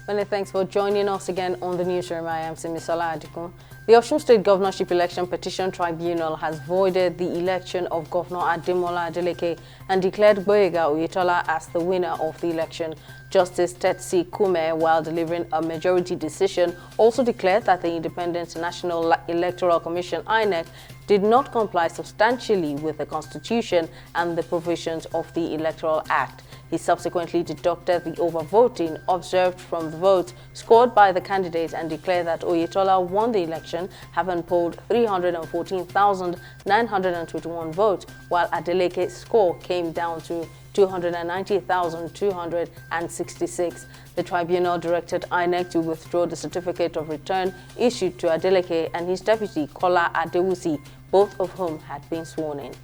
Many thanks for joining us again on the newsroom. I am Simisola Adikun. The Osun State Governorship Election Petition Tribunal has voided the election of Governor Ademola Adeleke and declared Gboyega Oyetola as the winner of the election. Justice Tetsi Kume, while delivering a majority decision, also declared that the Independent National Electoral Commission (INEC) did not comply substantially with the Constitution and the provisions of the Electoral Act. He subsequently deducted the overvoting observed from the votes scored by the candidates and declared that Oyetola won the election, having polled 314,921 votes, while Adeleke's score came down to 290,266. The tribunal directed INEC to withdraw the certificate of return issued to Adeleke and his deputy, Kola Adewusi, both of whom had been sworn in.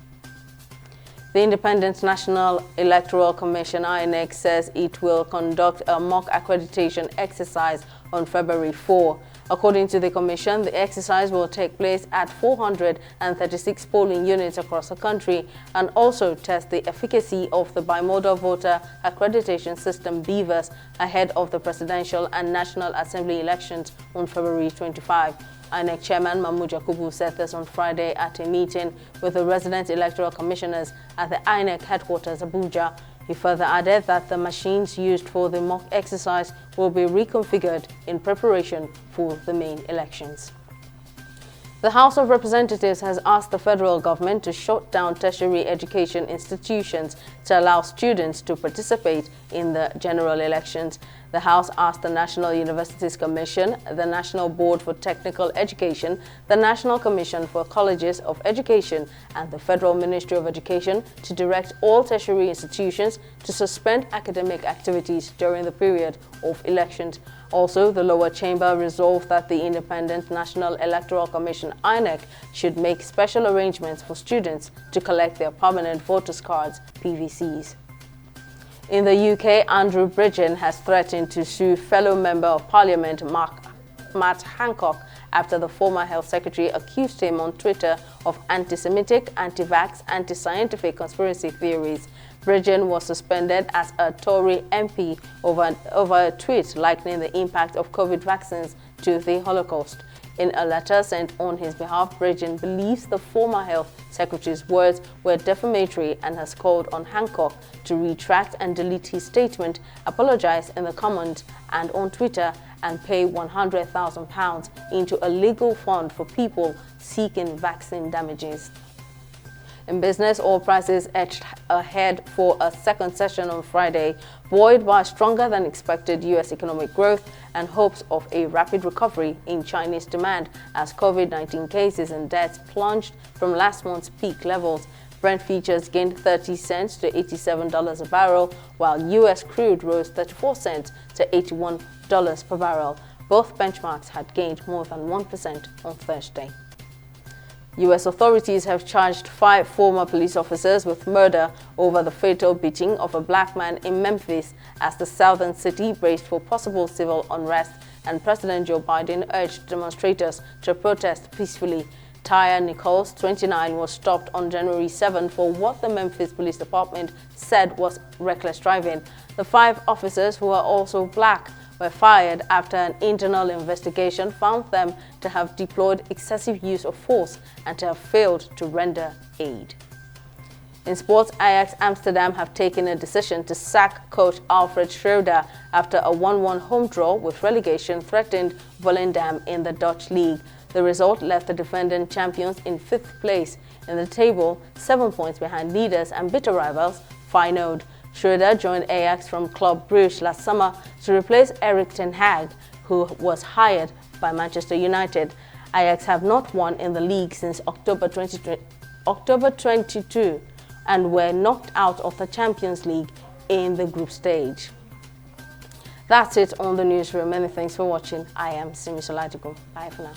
The Independent National Electoral Commission (INEC) says it will conduct a mock accreditation exercise on February 4. According to the Commission, the exercise will take place at 436 polling units across the country and also test the efficacy of the bimodal voter accreditation system (BVAS) ahead of the presidential and National Assembly elections on February 25. INEC Chairman Mahmood Yakubu said this on Friday at a meeting with the resident electoral commissioners at the INEC headquarters, Abuja. He further added that the machines used for the mock exercise will be reconfigured in preparation for the main elections. The House of Representatives has asked the federal government to shut down tertiary education institutions to allow students to participate in the general elections. The House asked the National Universities Commission, the National Board for Technical Education, the National Commission for Colleges of Education, and the Federal Ministry of Education to direct all tertiary institutions to suspend academic activities during the period of elections. Also, the lower chamber resolved that the Independent National Electoral Commission (INEC) should make special arrangements for students to collect their permanent voters cards (PVCs). In the UK, Andrew Bridgen has threatened to sue fellow Member of Parliament Matt Hancock after the former Health Secretary accused him on Twitter of anti-Semitic, anti-vax, anti-scientific conspiracy theories. Bridgen was suspended as a Tory MP over a tweet likening the impact of COVID vaccines to the Holocaust. In a letter sent on his behalf, Bridgen believes the former Health Secretary's words were defamatory and has called on Hancock to retract and delete his statement, apologize in the comments and on Twitter, and pay £100,000 into a legal fund for people seeking vaccine damages. In business, oil prices edged ahead for a second session on Friday, buoyed by stronger than expected U.S. economic growth and hopes of a rapid recovery in Chinese demand as COVID-19 cases and deaths plunged from last month's peak levels. Brent futures gained 30 cents to $87 a barrel, while U.S. crude rose 34 cents to $81 per barrel. Both benchmarks had gained more than 1% on Thursday. U.S. authorities have charged 5 former police officers with murder over the fatal beating of a black man in Memphis as the southern city braced for possible civil unrest and President Joe Biden urged demonstrators to protest peacefully. Tyre Nichols, 29, was stopped on January 7 for what the Memphis Police Department said was reckless driving. The 5 officers, who are also black, were fired after an internal investigation found them to have deployed excessive use of force and to have failed to render aid. In sports, Ajax Amsterdam have taken a decision to sack coach Alfred Schreuder after a 1-1 home draw with relegation threatened Volendam in the Dutch league. The result left the defending champions in 5th place in the table, 7 points behind leaders and bitter rivals Feyenoord. Schreuder joined Ajax from Club Brugge last summer to replace Erik ten Hag, who was hired by Manchester United. Ajax have not won in the league since October 22 and were knocked out of the Champions League in the group stage. That's it on the newsroom. Many thanks for watching. I am Simisola Adikun. Bye for now.